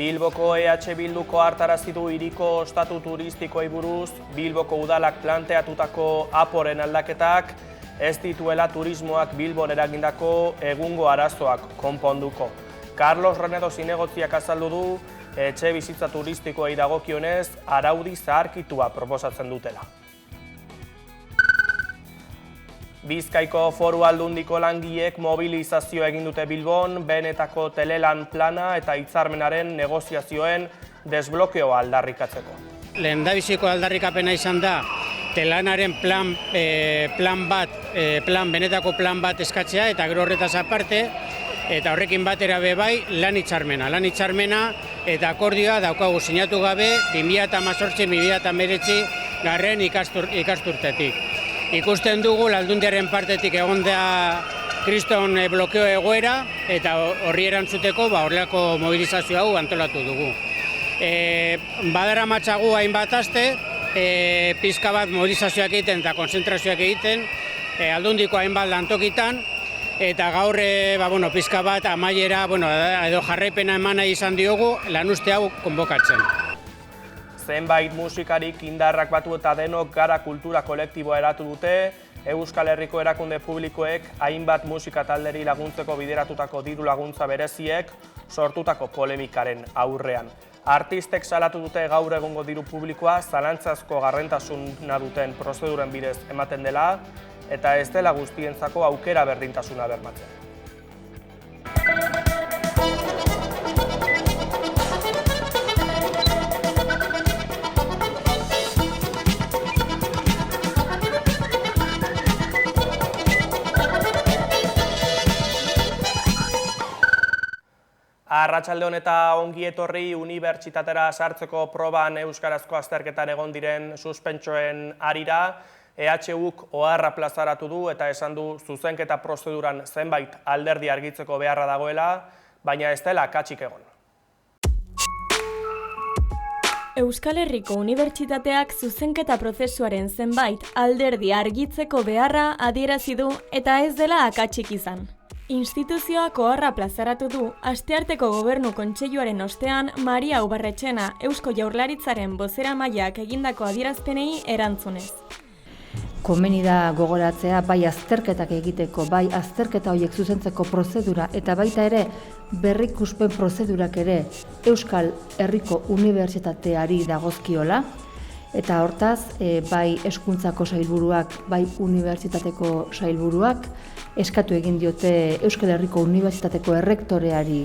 Bilboko EH Bilduko hartarazi du hiriko ostatu turistikoei buruz, Bilboko udalak planteatutako aporen aldaketak ez dituela turismoak Bilbon eragindako egungo arazoak konponduko. Carlos Renedo zinegotziak azaldu du, etxe bizitza turistikoei dagokionez, araudi zaharkitua proposatzen dutela. Bizkaiko Foru Aldundiko langileek mobilizazio egin dute Bilbon, benetako telelan plana eta hitzarmenaren negoziazioen desblokeoa aldarrikatzeko. Lehendabiziko aldarrikapena izan da, telanaren benetako plan bat eskatzea eta gero horretaz aparte, eta horrekin batera bai lan hitzarmena. Lan hitzarmena eta akordioa daukagu sinatu gabe 2018-2019 garren ikasturtetik. Ikusten dugu Aldundiaren partetik egon da kriston blokeo egoera eta horri erantzuteko horrelako mobilizazio hau antolatu dugu. Badara matxagu hainbat aste, pizka bat mobilizazioak egiten eta konzentrazioak egiten, Aldundiko hainbat lantokitan, eta gaur pizka bat amaiera edo jarraipena eman nahi izan diogu lanuzte hau konbokatzen. Zenbait musikarik indarrak batu eta denok gara kultura kolektiboa eratu dute, Euskal Herriko erakunde publikoek hainbat musika talderi laguntzeko bideratutako diru laguntza bereziek sortutako polemikaren aurrean. Artistek salatu dute gaur egungo diru publikoa zalantzazko gardentasuna duten prozeduren bidez ematen dela eta ez dela guztientzako aukera berdintasuna bermatzen. Arratsaldeon eta ongi etorri unibertsitatera sartzeko proban euskarazko azterketan egon diren suspentsoen harira, EHUk oharra plazaratu du eta esan du zuzenketa prozeduran zenbait alderdi argitzeko beharra dagoela, baina ez dela akatsik egon. Euskal Herriko Unibertsitateak zuzenketa prozesuaren zenbait alderdi argitzeko beharra adierazi du eta ez dela akatsik izan. Instituzioak oharra plazaratu du astearteko Gobernu Kontseiluaren ostean Maria Ubarretxena Eusko Jaurlaritzaren bozeramaileak egindako adierazpenei erantzunez. Komeni da gogoratzea bai azterketak egiteko, bai azterketa horiek zuzentzeko prozedura eta baita ere berrikuspen prozedurak ere Euskal Herriko Unibertsitateari dagozkiola. Eta hortaz, bai hezkuntzako sailburuak, bai unibertsitateko sailburuak, eskatu egin diote Euskal Herriko Unibertsitateko errektoreari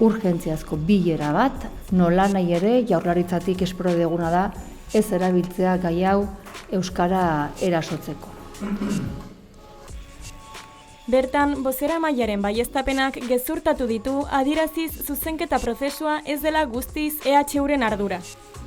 urgentziazko bilera bat, nolanahi ere Jaurlaritzatik espero duguna da ez erabiltzea gai hau euskara erasotzeko. Bertan, bozeramailearen baieztapenak gezurtatu ditu adieraziz zuzenketa prozesua ez dela guztiz EHUren ardura.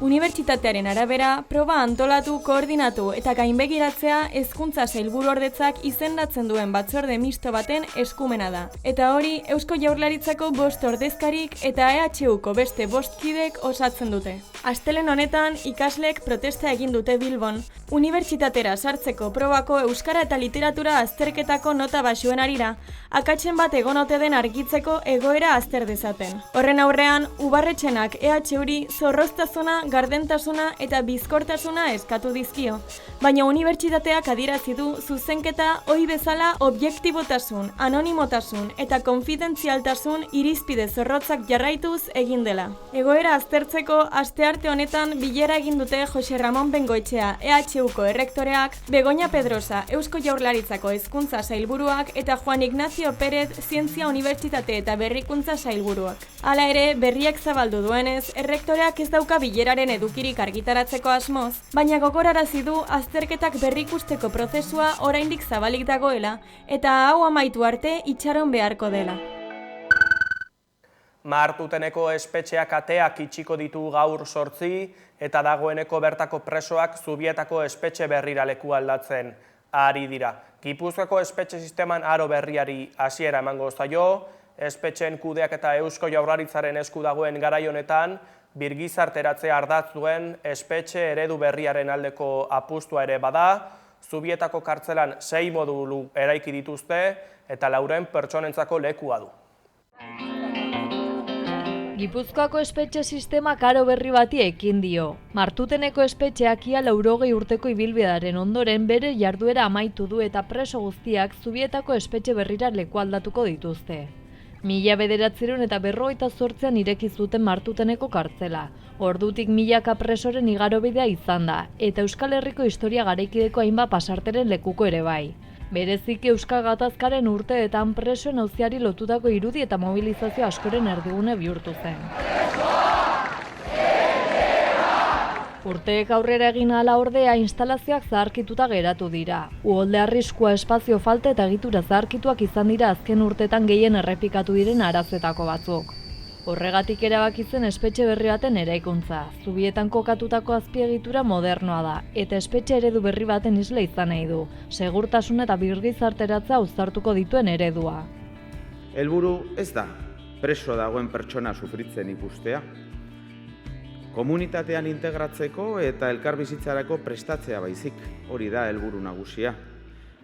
Unibertsitatearen arabera, proba antolatu, koordinatu eta gainbegiratzea hezkuntza sailburuordetzak izendatzen duen batzorde misto baten eskumena da. Eta hori, Eusko Jaurlaritzako 5 ordezkarik eta EHUko beste 5 kidek osatzen dute. Astelehen honetan, ikasleek protesta egin dute Bilbon, unibertsitatera sartzeko probako euskara eta literatura azterketako nota baxuen harira, akatsen bat egon ote den argitzeko egoera azter dezaten. Horren aurrean, Ubarretxenak EHUri zorroztasuna, gardentasuna eta bizkortasuna eskatu dizkio, baina unibertsitateak adierazi du zuzenketa ohi bezala objektibotasun, anonimotasun eta konfidentzialtasun irizpide zorrotzak jarraituz egin dela. Egoera aztertzeko astearte honetan bilera egin dute Jose Ramon Bengoetxea EHUko errektoreak, Begoña Pedrosa Eusko Jaurlaritzako hezkuntza sailburuak eta Juan Ignacio Pérez Zientzia Unibertsitate eta Berrikuntza sailburuak. Hala ere, berriak zabaldu duenez, errektoreak ez dauka bileraren edukirik argitaratzeko asmoz, baina gogorarazi du azterketak berrikusteko prozesua oraindik zabalik dagoela eta hau amaitu arte itxaron beharko dela. Martuteneko espetxeak ateak itxiko ditu gaur 8 eta dagoeneko bertako presoak Zubietako espetxe berrira leku aldatzen ari dira. Gipuzkoako espetxe sisteman aro berriari hasiera emango zaio, espetxeen kudeaketa Eusko Jaurlaritzaren esku dagoen garai honetan, birgizarteratzea ardatz duen espetxe eredu berriaren aldeko apustua ere bada, Zubietako kartzelan 6 modulu eraiki dituzte eta 400 pertsonentzako lekua du. Gipuzkoako espetxe sistema karo berri bati ekin dio. Martuteneko espetxeak ia 80 urteko ibilbidearen ondoren bere jarduera amaitu du eta preso guztiak Zubietako espetxe berrira leku aldatuko dituzte. 1958an ireki zuten Martuteneko kartzela. Ordutik milaka presoren igarobidea izan da, eta Euskal Herriko historia garaikideko hainbat pasarteren lekuko ere bai. Bereziki Euskal Gatazkaren urteetan presoen auziari lotutako irudi eta mobilizazio askoren erdigune bihurtu zen. Urteek aurrera egin ahala ordea instalazioak zaharkituta geratu dira. Uholde arriskua, espazio falta eta egitura zaharkituak izan dira azken urteetan gehien errepikatu diren arazoetako batzuk. Horregatik erabaki zen espetxe berri baten eraikuntza. Zubietan kokatutako azpiegitura modernoa da, eta espetxe eredu berri baten isla izan nahi du. Segurtasun eta birgizarteratza uztartuko dituen eredua. Helburu ez da, preso dagoen pertsona sufritzen ikustea. Komunitatean integratzeko eta elkarbizitzarako prestatzea baizik, hori da helburu nagusia.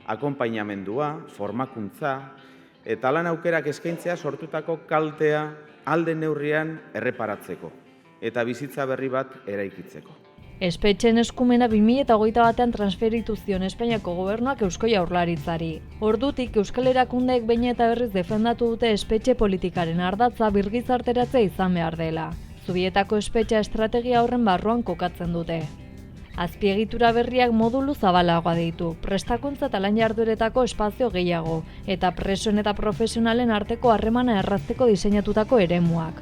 Akonpainamendua, formakuntza eta lan aukerak eskaintzea sortutako kaltea alde neurrian erreparatzeko eta bizitza berri bat eraikitzeko. Espetxeen eskumena 2021an transferitu zion Espainiako gobernuak Eusko Jaurlaritzari. Ordutik Euskal Erakundeek behin eta berriz defendatu dute espetxe politikaren ardatza birgizarteratzea izan behar dela. Zubietako espetxea estrategia horren barruan kokatzen dute. Azpiegitura berriak modulu zabalagoa ditu, prestakuntza eta lan jardueretako espazio gehiago, eta presoen eta profesionalen arteko harremana errazteko diseinatutako eremuak.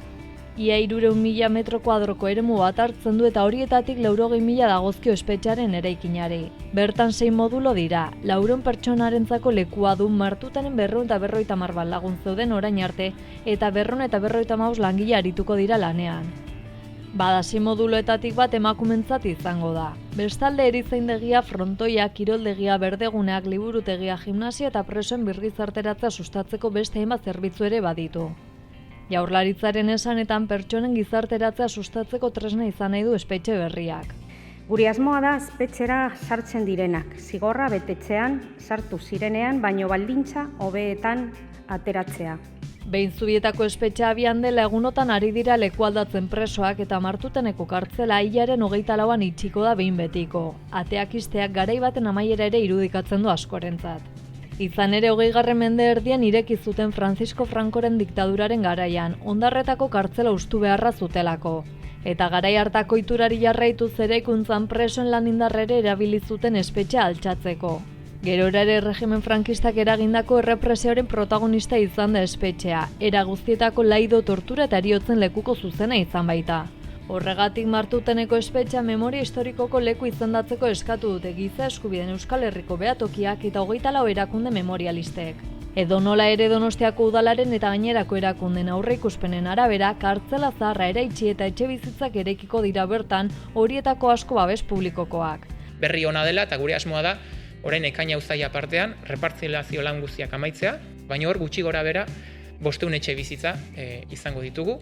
Ia 300.000 metro kuadroko eremu bat hartzen du eta horietatik 80.000 dagozkio espetxearen eraikinari. Bertan 6 modulo dira, 400 pertsonarentzako lekua du Martutenen 250 bat lagun zeuden orain arte eta 255 langile arituko dira lanean. Bada 6 moduloetatik bat emakumentzat izango da. Bestalde erizaindegia, frontoia, kiroldegia, berdeguneak, liburutegia, gimnasia eta presoen birgizarteratza sustatzeko beste hainbat zerbitzu ere baditu. Jaurlaritzaren esanetan pertsonen gizarteratzea sustatzeko tresna izan nahi du espetxe berriak. Gure asmoa da espetxera sartzen direnak, zigorra betetzean sartu zirenean, baino baldintza hobeetan ateratzea. Behin Zubietako espetxea abian dela egunotan ari dira lekualdatzen presoak eta Martuteneko kartzela hilaren 24an itxiko da behin betiko. Ateak isteak garai baten amaiera ere irudikatzen du askorentzat. Izan ere 20. mende erdian ireki zuten Francisco Francoren diktaduraren garaian, Ondarretako kartzela hustu beharra zutelako. Eta garai hartako iturari jarraituz eraikuntzan presoen lan indarrere erabili zuten espetxea altxatzeko. Gerora ere regimen frankistak eragindako errepresioaren protagonista izan da espetxea, era guztietako laido, tortura eta heriotzen lekuko zuzena izan baita. Horregatik Martuteneko espetxea memoria historikoko leku izendatzeko eskatu dute Giza Eskubideen Euskal Herriko behatokiak eta 24 erakunde memorialistek. Edonola ere Donostiako udalaren eta gainerako erakunden aurreikuspenen arabera, kartzela zaharra eraitsi eta etxe bizitzak eraikiko dira bertan, horietako asko babes publikokoak. Berri ona dela eta gure asmoa da, orain ekaina uzaia partean, repartzilazio lan guztiak amaitzea, baina hor gutxi gora bera 500 etxe bizitza izango ditugu.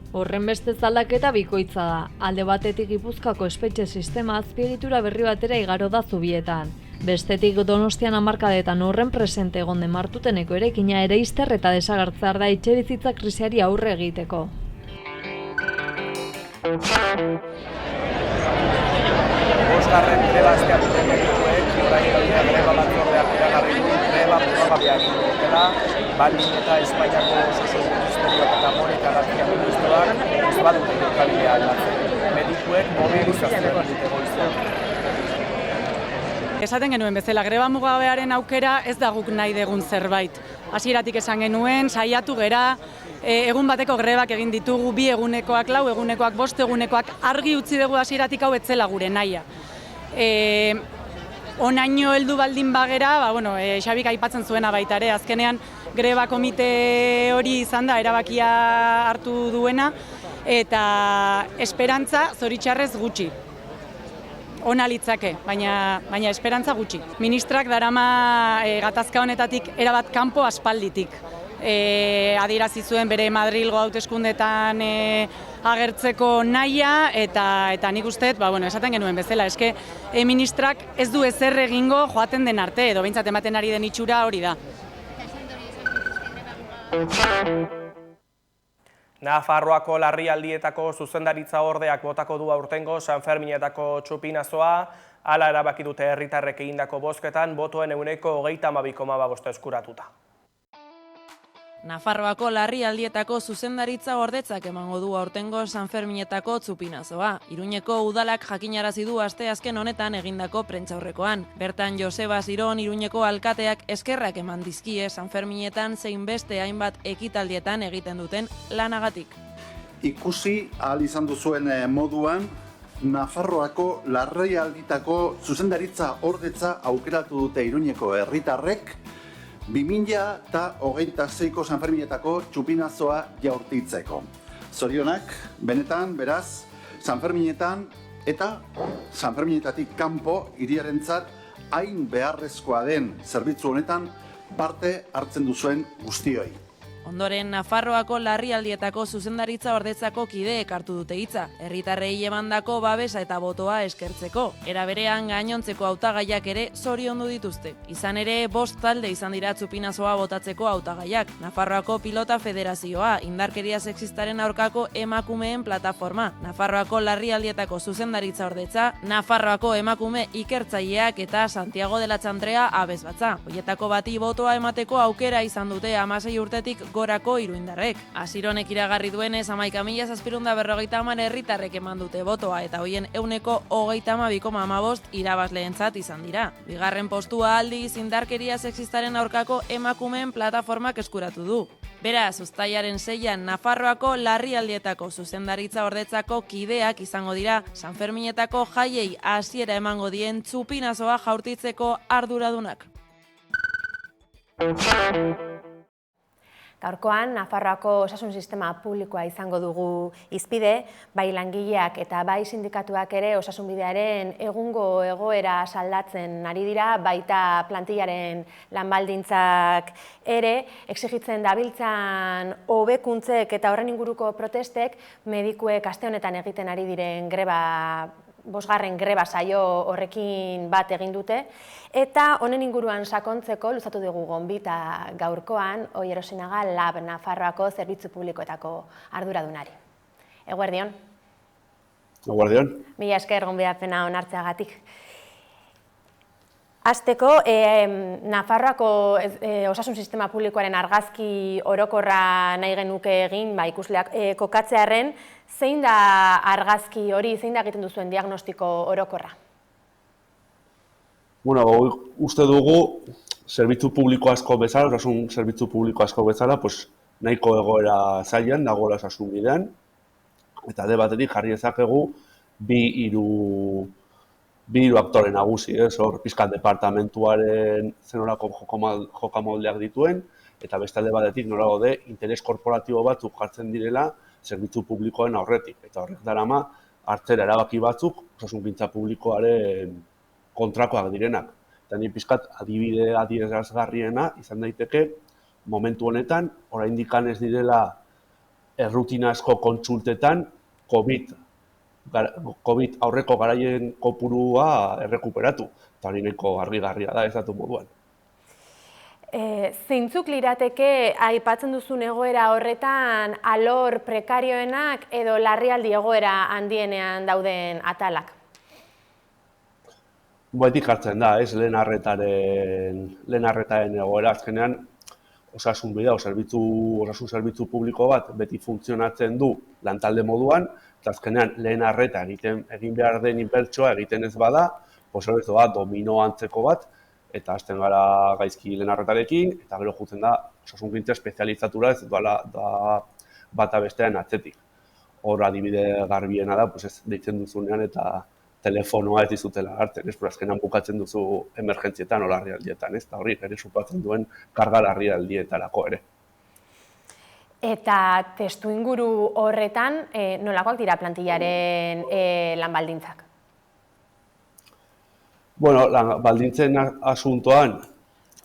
Horren beste aldaketa bikoitza da, alde batetik Gipuzkoako espetxe sistema azpiegitura berri batera igaro da Zubietan. Bestetik Donostian hamarkadetan horren presente egon den Martuteneko eraikina ere izter eta desagertzear da etxebizitza krisiari aurre egiteko. Bosgarren greba astean duten medikuek, orain greba batzordeak iragarri du, greba mugagabeak dutela, baldin eta Espainiako osasun ministerioak eta Monika García ministroak ez badute jokabidea aldatzen. Medikuek mobilizazioa dute goizean. Esaten genuen bezala, greba mugagabearen aukera ez da guk nahi degun zerbait. Hasieratik esan genuen, saiatu gera, egun bateko grebak egin ditugu, 2 egunekoak, 4 egunekoak, 5 egunekoak, argi utzi dugu hasieratik hau etzela gure nahia. Onaino heldu baldin bagera, Xabik aipatzen zuena baita ere, azkenean greba komite hori izan da erabakia hartu duena, eta esperantza zoritxarrez gutxi. Ona litzake, baina esperantza gutxi. Ministrak darama gatazka honetatik erabat kanpo aspalditik. Adierazi zuen bere Madrilgo hauteskundetan agertzeko nahia eta nik uste, esaten genuen bezala, eske ministrak ez du ezer egingo joaten den arte, edo behintzat ematen ari den itxura hori da. Nafarroako larrialdietako zuzendaritza ordeak botako du aurtengo Sanferminetako txupinazoa, hala erabaki dute herritarrek egindako bozketan botoen 32,5% eskuratuta. Nafarroako larrialdietako zuzendaritza ordetzak emango du aurtengo Sanferminetako txupinazoa. Iruñeko udalak jakinarazi du asteazken honetan egindako prentsaurrekoan. Bertan Joseba Ziron Iruñeko alkateak eskerrak eman dizkie Sanferminetan zein beste hainbat ekitaldietan egiten duten lanagatik. Ikusi ahal izan duzuen moduan, Nafarroako larrialditako zuzendaritza ordetza aukeratu dute Iruñeko herritarrek 2026ko Sanferminetako txupinazoa jaurtitzeko. Zorionak, benetan, beraz, Sanferminetan eta Sanferminetatik kanpo hiriarentzat hain beharrezkoa den zerbitzu honetan parte hartzen duzuen guztioi. Ondoren, Nafarroako larrialdietako zuzendaritza ordetzako kideek hartu dute hitza, herritarrei emandako babesa eta botoa eskertzeko. Era berean gainontzeko hautagaiak ere zoriondu dituzte. Izan ere, 5 talde izan dira txupinazoa botatzeko hautagaiak. Nafarroako Pilota Federazioa, indarkeria sexistaren aurkako emakumeen plataforma, Nafarroako larrialdietako zuzendaritza ordetza, Nafarroako emakume ikertzaileak eta Santiago de la Txantrea abesbatza. Hoietako bati botoa emateko aukera izan dute 16 urtetik gorako iruindarrek. Asironek iragarri duenez 11.750 herritarrek eman dute botoa eta hoien 32,5% irabazleentzat izan dira. Bigarren postua aldiz indarkeria sexistaren aurkako emakumeen plataformak eskuratu du. Beraz, uztailaren 6an Nafarroako larrialdietako zuzendaritza ordetzako kideak izango dira Sanferminetako jaiei hasiera emango dien txupinazoa jaurtitzeko arduradunak. Gaurkoan, Nafarroako osasun sistema publikoa izango dugu hizpide, bai langileak eta bai sindikatuak ere osasunbidearen egungo egoera saldatzen ari dira, baita plantillaren lanbaldintzak ere, exigitzen dabiltzan hobekuntzek eta horren inguruko protestek medikuek aste honetan egiten ari diren greba 5. greba saio horrekin bat egin dute, eta honen inguruan sakontzeko luzatu dugu gonbita gaurkoan Oier Osinaga Lab Nafarroako zerbitzu publikoetako arduradunari. Eguerdion. Eguerdion. Mila esker gonbidapena onartzeagatik. Hasteko, Nafarroako osasun sistema publikoaren argazki orokorra nahi genuke egin, ikusleak kokatzearren, zein da argazki hori, zein da egiten duzuen diagnostiko orokorra? Bueno, uste dugu, zerbitzu publiko asko bezala, osasun zerbitzu publiko asko bezala, nahiko egoera zailan, dagoela osasun bidean, eta alde batetik jarri dezakegu bi hiru aktore nagusi, hor pizkat departamentuaren zenolako jokamoldeak dituen, eta beste alde batetik nola gaude interes korporatibo batzuk jartzen direla zerbitzu publikoen aurretik, eta horrek darama hartzera erabaki batzuk osasungintza publikoaren kontrakoak direnak. Eta ni pizkat adibide adierazgarriena izan daiteke momentu honetan, oraindik ez direla errutinazko kontsultetan COVID aurreko garaien kopurua errekuperatu, eta hori nahiko argigarria da ezatu moduan. Zeintzuk lirateke aipatzen duzun egoera horretan alor prekarioenak edo larrialdi egoera handienean dauden atalak? Baitik hartzen da, lehen arretaren egoera azkenean osasun bidea, osasun zerbitzu publiko bat beti funtzionatzen du lantalde moduan, eta azkenean lehen arreta egin behar den inbertsioa egiten ez bada, hori da domino antzeko bat, eta hasten gara gaizki lehen arretarekin, eta gero jutzen da osasungintza espezializatura ez da bata bestean atzetik. Hor adibide garbiena da, ez deitzen duzunean eta telefonoa ez dizutela hartzen, azkenan bukatzen duzu emergentzietan o larrialdietan, eta hori ere supatzen duen karga larrialdietarako ere. Eta testu inguru horretan, nolakoak dira plantillaren lanbaldintzak? Bueno, baldintzen asuntoan,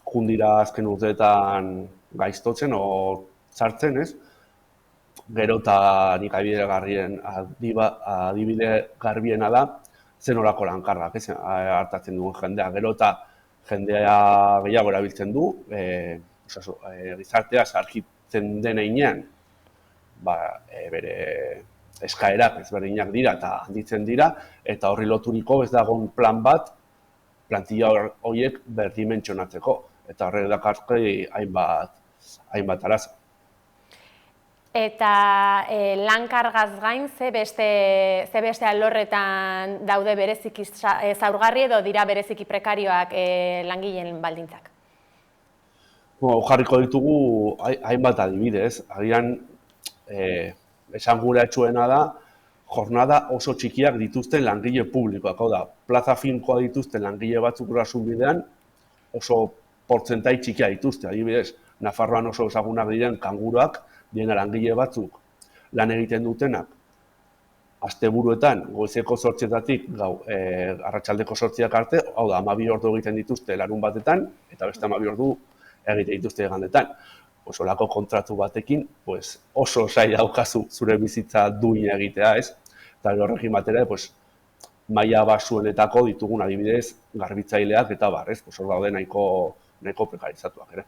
jundira azken urteetan gaiztotzen o sartzen, gero eta nik adibide garbiena da, zenolako lankargak hartatzen duen jendea. Gero eta jendea gehiago erabiltzen du, gizartea zaharkitzen den heinean, bere eskaerak ezberdinak dira eta handitzen dira, eta horri loturiko ez dagoen plan bat, plantilla horiek berdimentsionatzeko, eta horrek dakartze hainbat arazo. Eta lan kargaz gain, ze beste alorretan daude bereziki zaurgarri edo dira bereziki prekarioak langileen baldintzak? Jarriko ditugu hainbat adibidez. Agian esanguratsuena da jornada oso txikiak dituzten langile publikoak. Hau da, plaza finkoa dituzten langile batzuk Osasunbidean oso portzentai txikia dituzte. Adibidez, Nafarroan oso ezagunak diren kanguruak, diena langile batzuk lan egiten dutenak, asteburuetan goizeko 8:00-tatik arratsaldeko 8:00 arte, hau da, 12 ordu egiten dituzte larun batetan, eta beste 12 ordu egiten dituzte igandetan. Olako kontratu batekin, oso zaila daukazu zure bizitza duina egitea, ez? Eta horrekin batera, maila basuenetako ditugun adibidez, garbitzaileak eta bar, ez? Hor daude nahiko prekarizatuak ere.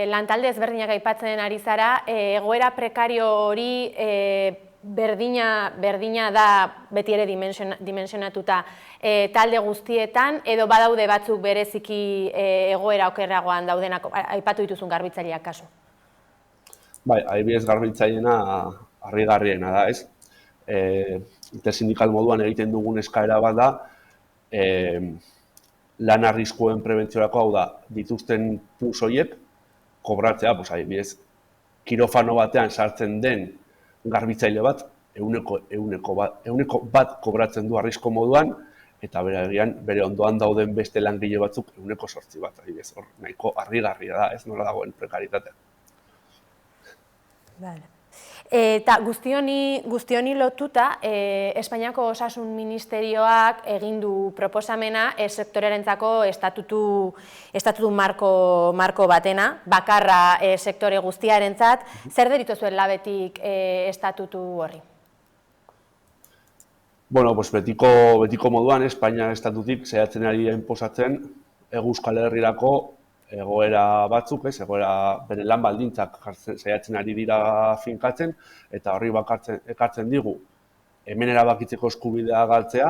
Lantalde ezberdinak aipatzen ari zara, egoera prekario hori berdina da beti ere dimensionatuta talde guztietan, edo badaude batzuk bereziki egoera okerragoan daudenak, aipatu dituzun garbitzaileak kasu? Bai, adibidez garbitzaileena harrigarriena da, ez? Intersindikal moduan egiten dugun eskaera bat da, lan arriskuen prebentziorako, hau da, dituzten plus horiek kobratzea, adibidez, kirofano batean sartzen den garbitzaile bat, ehuneko bat kobratzen du arrisko moduan, eta bere ondoan dauden beste langile batzuk ehuneko 8 bat, adibidez, hor nahiko harrigarria da, ez nola dagoen prekaritatea. Eta guzti honi lotuta, Espainiako Osasun Ministerioak egin du proposamena sektorearentzako estatutu marko batena, bakarra sektore guztiarentzat. Zer derituzuen labetik estatutu horri? Bueno, betiko moduan, Espainia estatutik saiatzen ari inposatzen Euskal Herrirako egoera batzuk, egoera bere lan baldintzak saiatzen ari dira finkatzen, eta horri ekartzen digu hemen erabakitzeko eskubidea galtzea,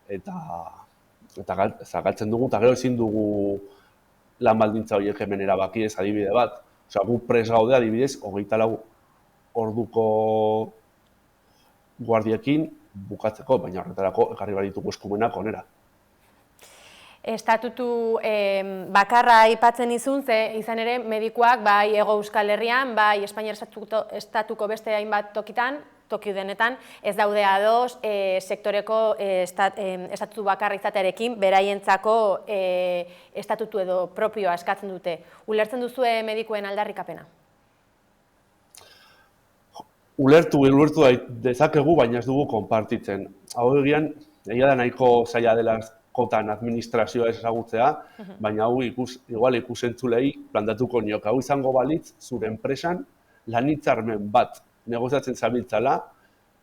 eta galtzen dugu, eta gero ezin dugu lan baldintza horiek hemen erabaki, ez adibide bat. Gu prest gaude adibidez, 24 orduko guardiekin bukatzeko, baina horretarako ekarri behar ditugu eskumenak onera. Estatutu bakarra aipatzen izun, izan ere medikuak bai Hego Euskal Herrian, bai Espainiar estatuko beste hainbat toki denetan, ez daude ados sektoreko estatutu bakarra izatearekin, beraientzako estatutu edo propioa eskatzen dute. Ulertzen duzue medikuen aldarrikapena? Ulertu dezakegu, baina ez dugu konpartitzen. Hau egian, egia da nahiko zaila dela kotan administrazioa ezagutzea, baina hau igual ikusentzulei plantatuko niok. Hau izango balitz, zure enpresan lan-hitzarmen bat negoziatzen zabiltzala,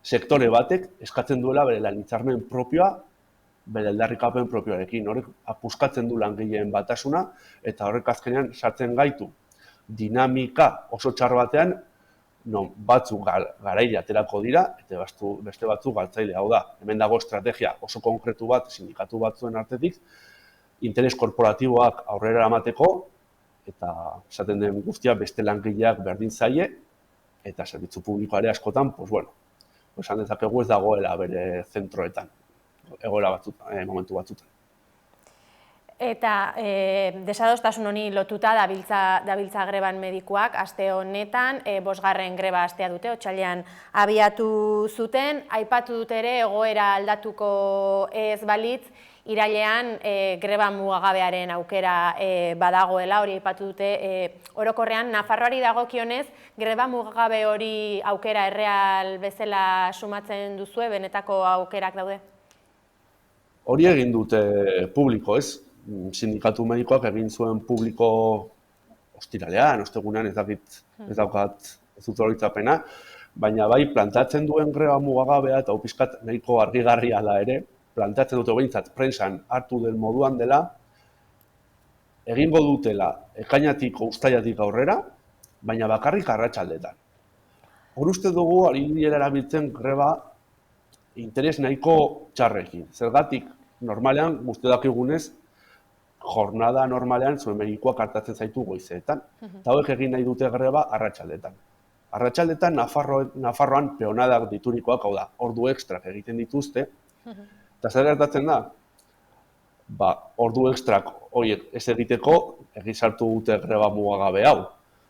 sektore batek eskatzen duela bere lan-hitzarmen propioa, bere aldarrikapen propioarekin. Horrek apuskatzen du langileen batasuna, eta horrek azkenean sartzen gaitu dinamika oso txar batean, non batzuk garaile aterako dira, eta beste batzuk galtzaile. Hau da, hemen dago estrategia oso konkretu bat sindikatu batzuen artetik, interes korporatiboak aurrera eramateko, eta esaten den guztia beste langileak berdin zaie, eta zerbitzu publikoare askotan, esan dezakegu ez dagoela bere zentroetan, egoera momentu batzutan. Eta desadostasun honi lotuta dabiltza greban medikuak, aste honetan, 5. greba astea dute, otsailean abiatu zuten, aipatu dute ere egoera aldatuko ez balitz, irailean greba mugagabearen aukera badagoela, hori aipatu dute, orokorrean Nafarroari dagokionez, greba mugagabe hori aukera erreal bezala sumatzen duzue, benetako aukerak daude? Hori egin dute publiko, ez? Sindikatu medikoak egin zuen publiko ostiralean, ostegunean, ez daukat ez dut horitzapena, baina bai plantatzen duen greba mugagabea eta pixkat nahiko argigarria da ere, plantatzen dute behintzat prensan hartu den moduan dela, egingo dutela ekainatik uztailatik aurrera, baina bakarrik arratsaldetan. Hor uste dugu ari direla erabiltzen greba interes nahiko txarrekin. Zergatik, normalean, guzti dakigunez, jornada normalean zuen medikuak hartatzen zaitu goizeetan. Eta hauek egin nahi dute greba arratsaldetan. Arratsaldetan Nafarroan peonadak diturikoak, hau da, ordu ekstrak egiten dituzte. Eta zer gertatzen da? Ordu ekstrak horiek ez egiteko, egin sartu dute greba mugagabe hau.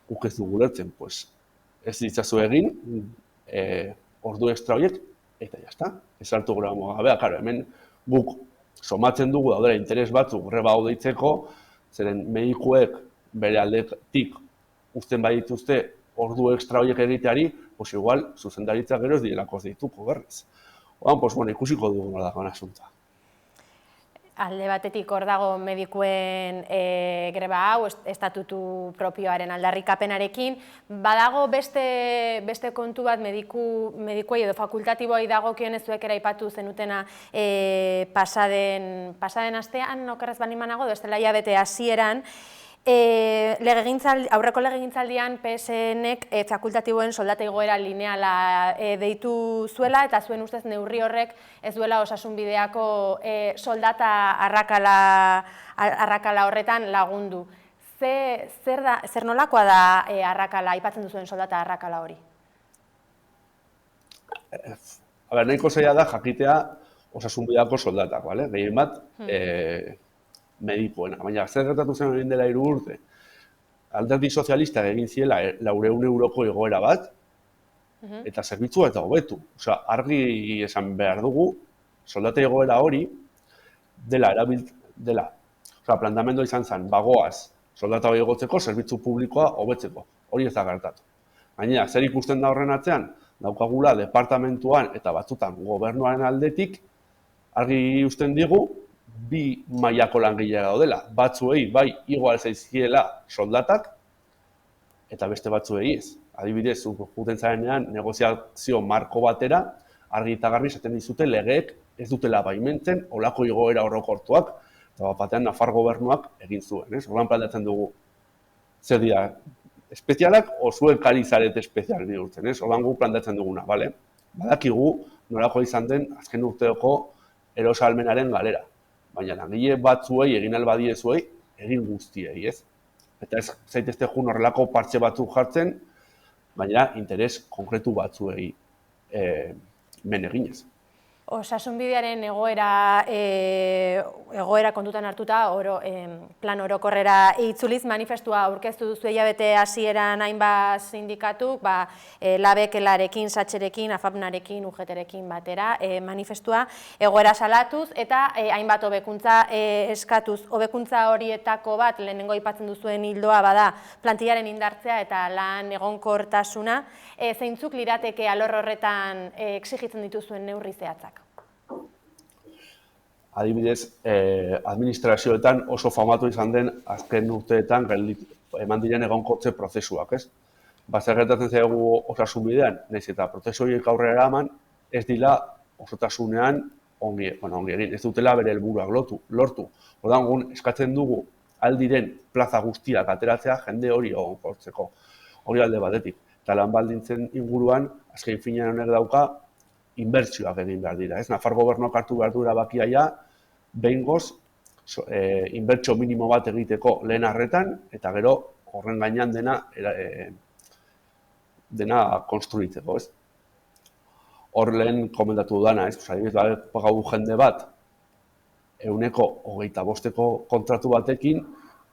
Guk ez dugu lertzen, ez ditzazu egin, ordu ekstra horiek, eta jazta, ez sartu greba mugagabea. Karo, hemen guk somatzen dugu daudela interes batzuk greba hau deitzeko, zeren medikuek bere aldetik uzten badituzte ordu ekstra horiek egiteari, igual, zuzendaritza gero ez direlako dituko berriz. Oan, ikusiko dugu nola dagoen asunta. Alde batetik hor dago medikuen greba hau, estatutu propioaren aldarrikapenarekin. Badago beste kontu bat medikuei edo fakultatiboei dagokionez zuek ere aipatu zenutena pasaden astean, okerrez banimanago, bestela hilabete hasieran, aurreko legegintzaldian PSNek fakultatiboen soldata igoera lineala deitu zuela eta zuen ustez neurri horrek ez duela osasunbideako soldata arrakala horretan lagundu. Zer nolakoa da arrakala, aipatzen duzuen soldata arrakala hori? Nahiko zaila da jakitea osasunbideako soldatak, gehien bat medikuena. Baina, zer gertatu zen egin dela 3 urte? Alderdi sozialista egin ziela 400 euroko igoera bat, eta zerbitzua eta hobetu. Argi esan behar dugu, soldata igoera hori dela planteamendua izan zen, bagoaz, soldata hori igotzeko, zerbitzu publikoa hobetzeko. Hori ez da gertatu. Baina, zer ikusten da horren atzean, daukagula departamentuan eta batzutan gobernuaren aldetik, argi usten digu, 2 mailako langilea daudela. Batzuei bai igual zaizkiela soldatak, eta beste batzuei ez. Adibidez, juten zarenean negoziazio marko batera, argi eta garbi esaten dizute legeek ez dutela baimentzen olako igoera orokortuak, eta batean Nafar gobernuak egin zuen. Horren planteatzen dugu, zer dira, espezialak zuek ari zarete espezial bihurtzen. Horren gu planteatzen duguna, bale? Badakigu nolako izan den azken urteoko erosahalmenaren galera. Baina langile batzuei, egin albadiezuei, egin guztiei, ez? Eta ez zaitezte jun horrelako partxe batzuk jartzen, baina interes konkretu batzuei men eginez. Osasunbidearen egoera kontutan hartuta, plan orokorrera itzuliz, manifestua aurkeztu duzu hilabete hasieran hainbat sindikatuk, Labek-elarekin, Satxerekin, AFAPNarekin, UGT-rekin batera, manifestua egoera salatuz eta hainbat hobekuntza eskatuz. Hobekuntza horietako bat, lehenengo aipatzen duzuen ildoa bada, plantillaren indartzea eta lan egonkortasuna. Zeintzuk lirateke alor horretan exigitzen dituzuen neurri zehatzak? Adibidez, administrazioetan oso famatu izan den azken urteetan eman diren egonkortze prozesuak, ez? Zer gertatzen zaigu osasunbidean, nahiz eta prozesu horiek aurrera eraman, ez dira osotasunean ongi egin, ez dutela bere helburuak lortu. Orduan, eskatzen dugu aldiren plaza guztiak ateratzea jende hori egonkortzeko, hori alde batetik. Eta lan baldintzen inguruan, azken finean honek dauka, inbertsioak egin behar dira. Nafar gobernuak hartu behar du erabakia behingoz inbertsio minimo bat egiteko lehen arretan, eta gero horren gainean dena konstruitzeko. Hor lehen komentatu dudana, gau jende bat, 125 kontratu batekin,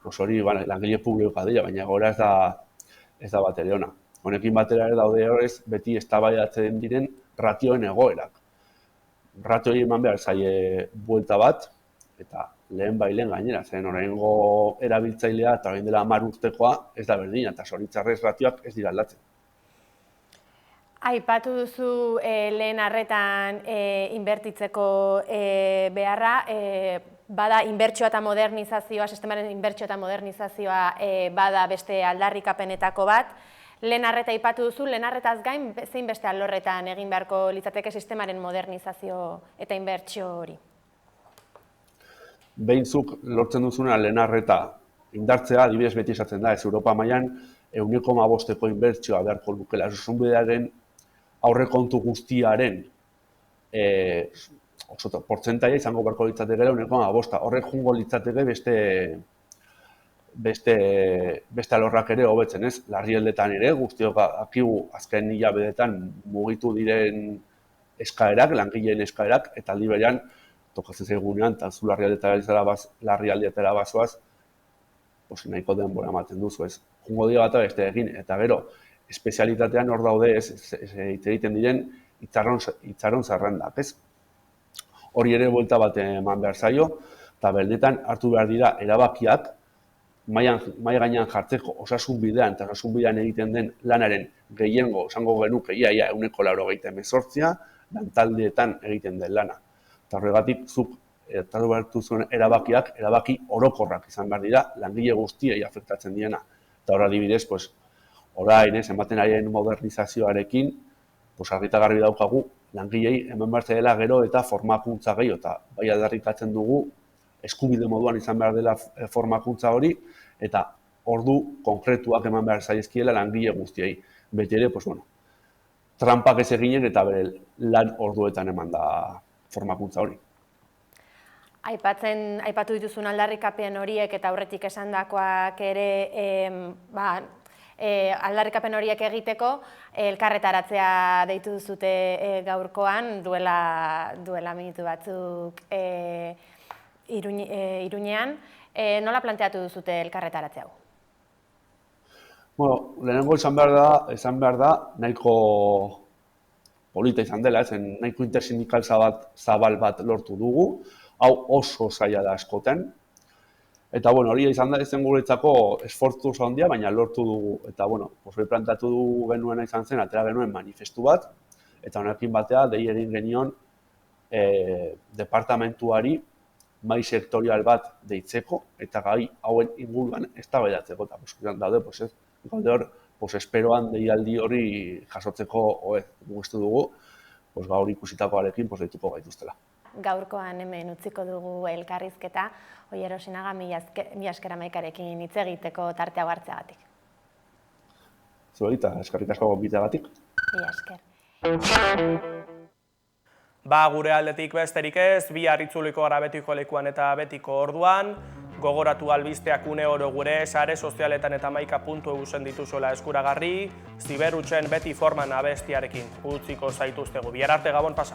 hori langile publikoa dira, baina gora ez da bat ere ona. Honekin batera ere daude horrez, beti eztabaidatzen diren ratioen egoerak. Ratioi eman behar zaie buelta bat, eta lehen gainera, zen oraingo erabiltzailea eta orain dela 10 urtekoa ez da berdina, eta zoritxarrez ratioak ez dira aldatzen. Aipatu duzu lehen arretan inbertitzeko beharra, bada inbertsioa eta modernizazioa, sistemaren inbertsioa eta modernizazioa bada beste aldarrikapenetako bat. Lehen arreta aipatu duzu, lehen arretaz gain zein beste alorretan egin beharko litzateke sistemaren modernizazio eta inbertsio hori? Behintzuk lortzen duzuna lehen arreta indartzea, adibidez beti esatzen da, ez Europa mailan €1,5ko inbertsioa beharko lukela zuzenbidearen aurrekontu guztiaren portzentaia izango beharko litzateke €1,5. Horrek jungo litzateke beste alorrak ere hobetzen, ez? Larrialdetan ere, guztiok akigu azken hilabetetan mugitu diren eskaerak, langileen eskaerak, eta aldi berean, tokatzen zaigunean, eta zu larrialdietara bazoaz, nahiko denbora ematen duzu, ez? Jungo dira bat beste egin, eta gero, espezialitatean hor daude, hitz egiten diren itxaron zerrendak, ez? Hori ere buelta bat eman behar zaio, eta benetan hartu behar dira erabakiak, mahai gainean jartzeko osasun bidean eta osasun bidean egiten den lanaren gehiengo, esango genuke, ia 98%, lantaldeetan egiten den lana. Eta horregatik, zuk hartu behar zuen erabakiak, erabaki orokorrak izan behar dira, langile guztiei afektatzen diena. Eta hor adibidez, orain, ematen ari modernizazioarekin, argita garbi daukagu, langilei hemen behar dela gero eta formakuntza gehiago, eta bai aldarrikatzen dugu, eskubide moduan izan behar dela formakuntza hori, eta ordu konkretuak eman behar zaizkiela langile guztiei. Beti ere, trampak ez eginen eta bere lan orduetan eman da formakuntza hori. Aipatu dituzun aldarrikapen horiek eta aurretik esandakoak ere aldarrikapen horiek egiteko elkarretaratzea deitu duzute gaurkoan, duela minutu batzuk Iruñean. Nola planteatu duzute elkarretaratzea hau? Lehenengo esan behar da, nahiko polita izan dela, nahiko intersindikal zabal bat lortu dugu, hau oso zaila da askoten. Eta hori izan da ezen guretzako esfortzu handia, baina lortu dugu. Eta hori planteatu dugu genuena izan zen, atera genuen manifestu bat, eta honekin batea, dei egin genion departamentuari mai sektorial bat deitzeko, eta gai hauen inguruan eztabaidatzeko. Eta daude hor, esperoan deialdi hori jasotzeko gustu dugu, gaur ikusitakoarekin deituko gaituztela. Gaurkoan hemen utziko dugu elkarrizketa, Oier Osinaga, mila esker Hamaikarekin hitz egiteko tartea hartzeagatik. Zuei eta eskerrik asko gonbiteagatik. Mila esker. Gure aldetik besterik ez, bihar itzuliko gara betiko lekuan eta betiko orduan, gogoratu albisteak une oro gure sare sozialetan eta hamaika.eu dituzuela eskuragarri, ziberutxen beti forman abestiarekin utziko zaituztegu. Bihar arte, gabon pasa.